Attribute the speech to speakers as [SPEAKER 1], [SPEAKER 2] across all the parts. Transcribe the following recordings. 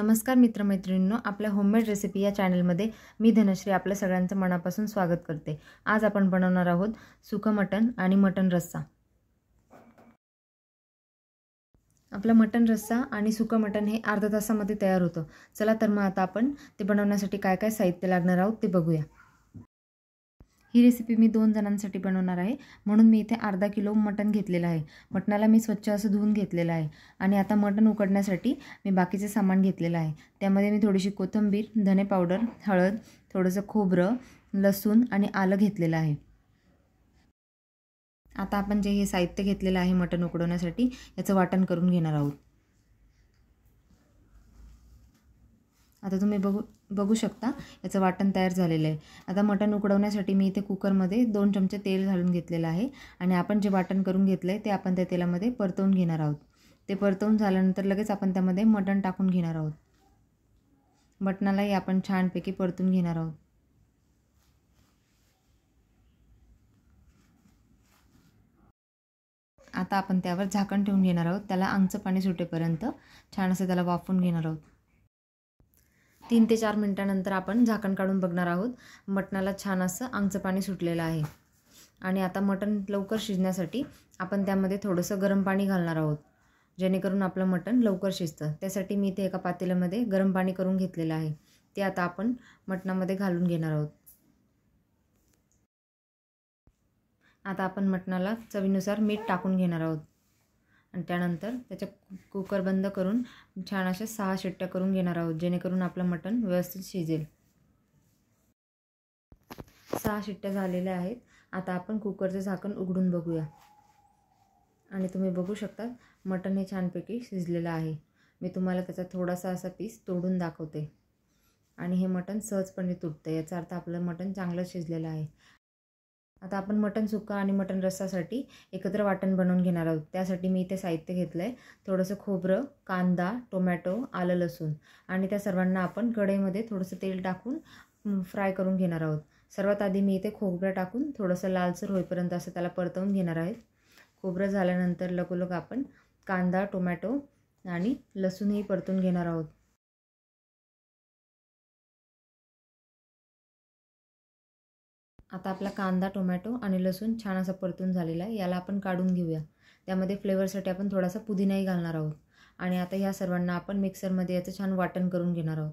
[SPEAKER 1] नमस्कार मित्रमैत्रिणींनो, आपल्या homemade recipe या चॅनलमध्ये मी धनश्री आपल्या सगळ्यांचं मनापासून स्वागत करते। आज आपण बनवणार आहोत सुकं मटण आणि मटण रस्सा। आपला मटण रस्सा आणि सुकं मटण हे अर्धा तासामध्ये तयार होतं। चला तर मग आता आपण ते बनवण्यासाठी काय काय साहित्य लागणार आहोत ते बघूया। ही रेसिपी मी 2 जणांसाठी बनवणार आहे, म्हणून मी इथे अर्धा किलो मटण घेतलेलं आहे। मटणाला मी स्वच्छ असं धुवून घेतलेलं आहे आणि आता मटण उकडण्यासाठी मी बाकीचे सामान घेतलेलं आहे। त्यामध्ये मी थोडीशी कोथिंबीर, धने पावडर, हळद, थोडंसं खोबरं, लसूण आणि आलं घेतलेलं आहे। आता आपण जे हे साहित्य घेतलेलं आहे मटण उकडवण्यासाठी याचं वाटण करून घेणार आहोत। आता तुम्ही बघू शकता याचं वाटण तयार झालेलं आहे। आता मटण उकडवण्यासाठी मी इथे कुकरमध्ये 2 चमचे तेल घालून घेतलेलं आहे आणि आपण जे वाटण करून घेतलंय ते आपण त्या तेलामध्ये परतवून घेणार आहोत। ते परतवून झाल्यानंतर लगेच आपण त्यामध्ये मटण टाकून घेणार आहोत। मटणालाही आपण छानपैकी परतून घेणार आहोत। आता आपण त्यावर झाकण ठेवून घेणार आहोत। त्याला अंगचं पाणी सुटेपर्यंत छान असं त्याला वाफवून घेणार आहोत। 3 ते 4 मिनिटांनंतर आपण झाकण काढून बघणार आहोत। मटणाला छान असं अंगचं पाणी सुटलेलं आहे आणि आता मटण लवकर शिजण्यासाठी आपण त्यामध्ये थोडंसं गरम पाणी घालणार आहोत, जेणेकरून आपलं मटण लवकर शिजतं। त्यासाठी मी इथे एका पातेल्यामध्ये गरम पाणी करून घेतलेलं आहे। ते आता आपण मटणामध्ये घालून घेणार आहोत। आता आपण मटणाला चवीनुसार मीठ टाकून घेणार आहोत आणि त्यानंतर त्याचे कुकर बंद करून छान अशा 6 शिट्ट्या करून घेणार आहोत, जेणेकरून आपलं मटण व्यवस्थित शिजेल। 6 शिट्ट्या झालेल्या आहेत। आता आपण कुकरचं झाकण उघडून बघूया आणि तुम्ही बघू शकता मटण हे छानपैकी शिजलेलं आहे। मी तुम्हाला त्याचा थोडासा असा पीस तोडून दाखवते आणि हे मटण सहजपणे तुटतं, याचा अर्थ आपलं मटण चांगलं शिजलेलं आहे। आता आपण मटण सुक्का आणि मटण रस्सासाठी एकत्र वाटण बनवून घेणार आहोत। त्यासाठी मी इथे साहित्य घेतलं आहे, थोडंसं खोबरं, कांदा, टोमॅटो, आलं, लसूण आणि त्या सर्वांना आपण कढईमध्ये थोडंसं तेल टाकून फ्राय करून घेणार आहोत। सर्वात आधी मी इथे खोबरं टाकून थोडंसं लालसर होईपर्यंत असं त्याला परतवून घेणार आहे। खोबरं झाल्यानंतर लगोलग आपण कांदा, टोमॅटो आणि लसूणही परतून घेणार आहोत। आता आपला कांदा, टोमॅटो आणि लसूण छान असा परतून झालेला आहे। याला आपण काढून घेऊया। त्यामध्ये फ्लेवरसाठी आपण थोडासा पुदिनाही घालणार आहोत आणि आता ह्या सर्वांना आपण मिक्सरमध्ये याचं छान वाटण करून घेणार आहोत।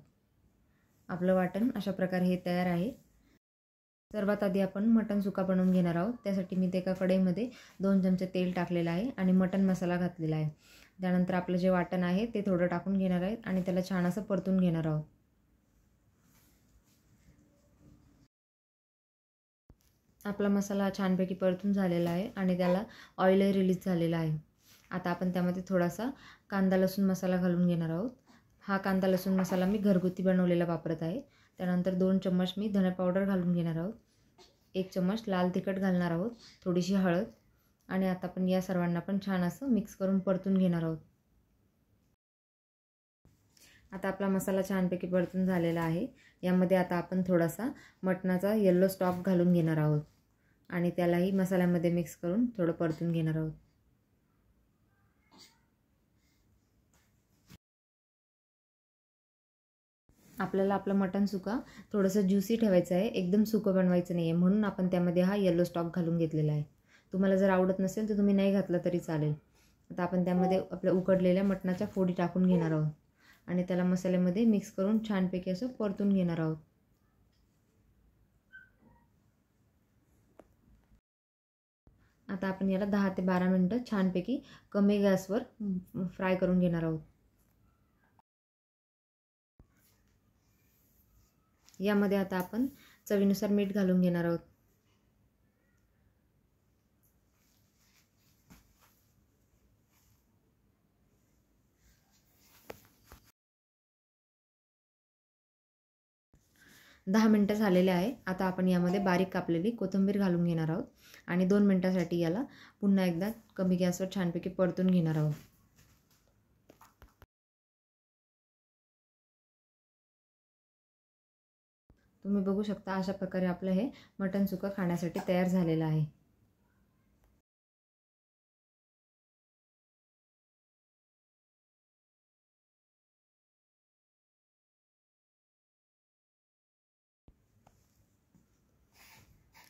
[SPEAKER 1] आपलं वाटण अशा प्रकारे हे तयार आहे। सर्वात आधी आपण मटण सुक्का बनवून घेणार आहोत। त्यासाठी मी एका कढईमध्ये 2 चमचे तेल टाकलेलं आहे आणि मटण मसाला घातलेला आहे। त्यानंतर आपलं जे वाटण आहे ते थोडं टाकून घेणार आहे आणि त्याला छान असं परतून घेणार आहोत। आपला मसाला छानपैकी परतून झालेला आहे आणि त्याला ऑइलही रिलीज झालेला आहे। आता आपण त्यामध्ये थोडासा कांदा लसूण मसाला घालून घेणार आहोत। हा कांदा लसूण मसाला मी घरगुती बनवलेला वापरत आहे। त्यानंतर 2 चम्मच मी धने पावडर घालून घेणार आहोत, 1 चम्मच लाल तिखट घालणार आहोत, थोडीशी हळद आणि आता आपण या सर्वांना पण छान असं मिक्स करून परतून घेणार आहोत। आता आपला मसाला छानपैकी परतून झालेला आहे। यामध्ये आता आपण थोडासा मटणाचा येलो स्टॉक घालून घेणार आहोत आणि त्यालाही मसाल्यामध्ये मिक्स करून थोडं परतून घेणार आहोत। आपल्याला आपलं मटण सुक्का थोडंसं ज्युसी ठेवायचं आहे, एकदम सुकं बनवायचं नाही आहे, म्हणून आपण त्यामध्ये हा येलो स्टॉक घालून घेतलेला आहे। तुम्हाला जर आवडत नसेल तर तुम्ही नाही घातला तरी चालेल। आता आपण त्यामध्ये आपल्या उकडलेल्या मटणाच्या फोडी टाकून घेणार आहोत आणि त्याला मसाल्यामध्ये मिक्स करून छानपैकी असं परतून घेणार आहोत। आता आपण याला 10 ते 12 मिनिटं छानपैकी कमी गॅसवर फ्राय करून घेणार आहोत। यामध्ये आता आपण चवीनुसार मीठ घालून घेणार आहोत। दहा मिनिटं झालेले आहे। आता आपण यामध्ये बारीक कापलेली कोथिंबीर घालून घेणार आहोत आणि 2 मिनिटांसाठी याला पुन्हा एकदा कमी गॅसवर छानपैकी परतून घेणार आहोत। तुम्ही बघू शकता अशा प्रकारे आपलं हे मटण सुक्का खाण्यासाठी तयार झालेलं आहे।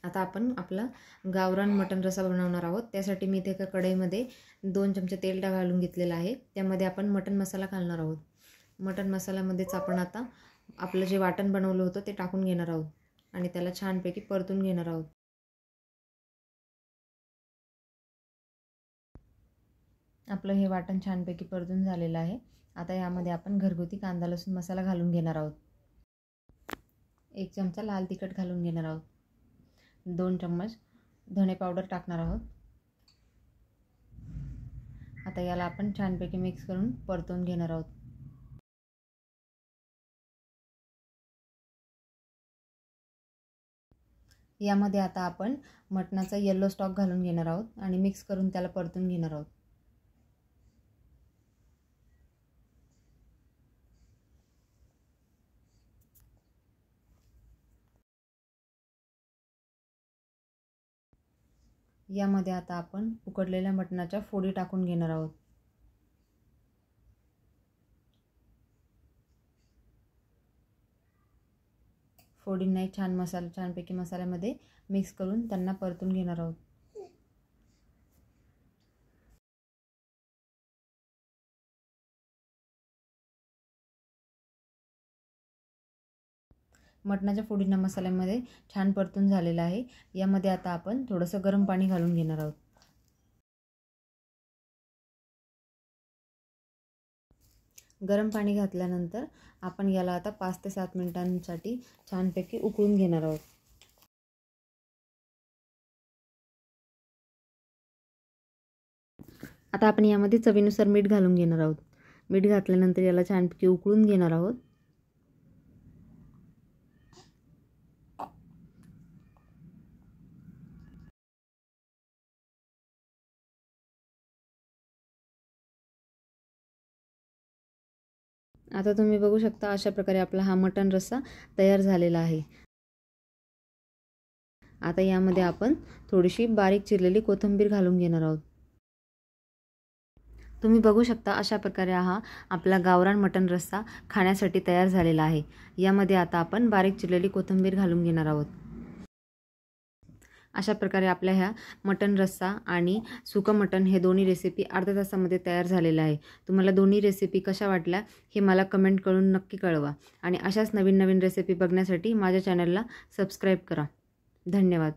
[SPEAKER 1] आता आपण आपला गावरान मटण रस्सा बनवणार आहोत. त्यासाठी मी इथे एका कढईमध्ये 2 चमचे तेल घालून घेतलेलं आहे. त्यामध्ये आपण मटण मसाला घालणार आहोत. मटण मसाल्यामध्येच आपण आता आपलं जे वाटण बनवलं होतं ते टाकून घेणार आहोत आणि त्याला छानपैकी परतून घेणार आहोत. आपलं हे वाटण छानपैकी परतून झालेलं आहे. आता यामध्ये आपण घरगुती कांदा लसूण मसाला घालून घेणार आहोत. 1 चमचा लाल तिखट घालून घेणार आहोत. 2 चम्मच धणे पावडर टाकणार आहोत. आता याला आपण छानपैकी मिक्स करून परतून घेणार आहोत. यामध्ये आता आपण मटणाचा येलो स्टॉक घालून घेणार आहोत आणि मिक्स करून त्याला परतून घेणार आहोत. यामध्ये आता आपण उकडलेल्या मटणाच्या फोडी टाकून घेणार आहोत. फोडींनाही छानपैकी मसाल्यामध्ये मिक्स करून त्यांना परतून घेणार आहोत. मटणाच्या फोडींना मसाल्यामध्ये छान परतून झालेलं आहे. यामध्ये आता आपण थोडंसं गरम पाणी घालून घेणार आहोत. गरम पाणी घातल्यानंतर आपण याला आता 5 ते 7 मिनिटांसाठी छानपैकी उकळून घेणार आहोत. आता आपण यामध्ये चवीनुसार मीठ घालून घेणार आहोत. मीठ घातल्यानंतर याला छानपैकी उकळून घेणार आहोत. आता तुम्ही बघू शकता अशा प्रकारे आपला हा मटण रस्सा तयार झालेला आहे. आता यामध्ये आपण थोडीशी बारीक चिरलेली कोथिंबीर घालून घेणार आहोत. तुम्ही बघू शकता अशा प्रकारे हा आपला गावरान मटण रस्सा खाण्यासाठी तयार झालेला आहे. यामध्ये आता आपण बारीक चिरलेली कोथिंबीर घालून घेणार आहोत. अशा प्रकारे आपल्या ह्या मटण रस्सा आणि सुकं मटण हे दोन्ही रेसिपी अर्ध्या तासामध्ये तयार झालेल्या आहे. तुम्हाला दोन्ही रेसिपी कशा वाटल्या हे मला कमेंट करून नक्की कळवा आणि अशाच नवीन नवीन रेसिपी बघण्यासाठी माझ्या चॅनलला सबस्क्राईब करा. धन्यवाद.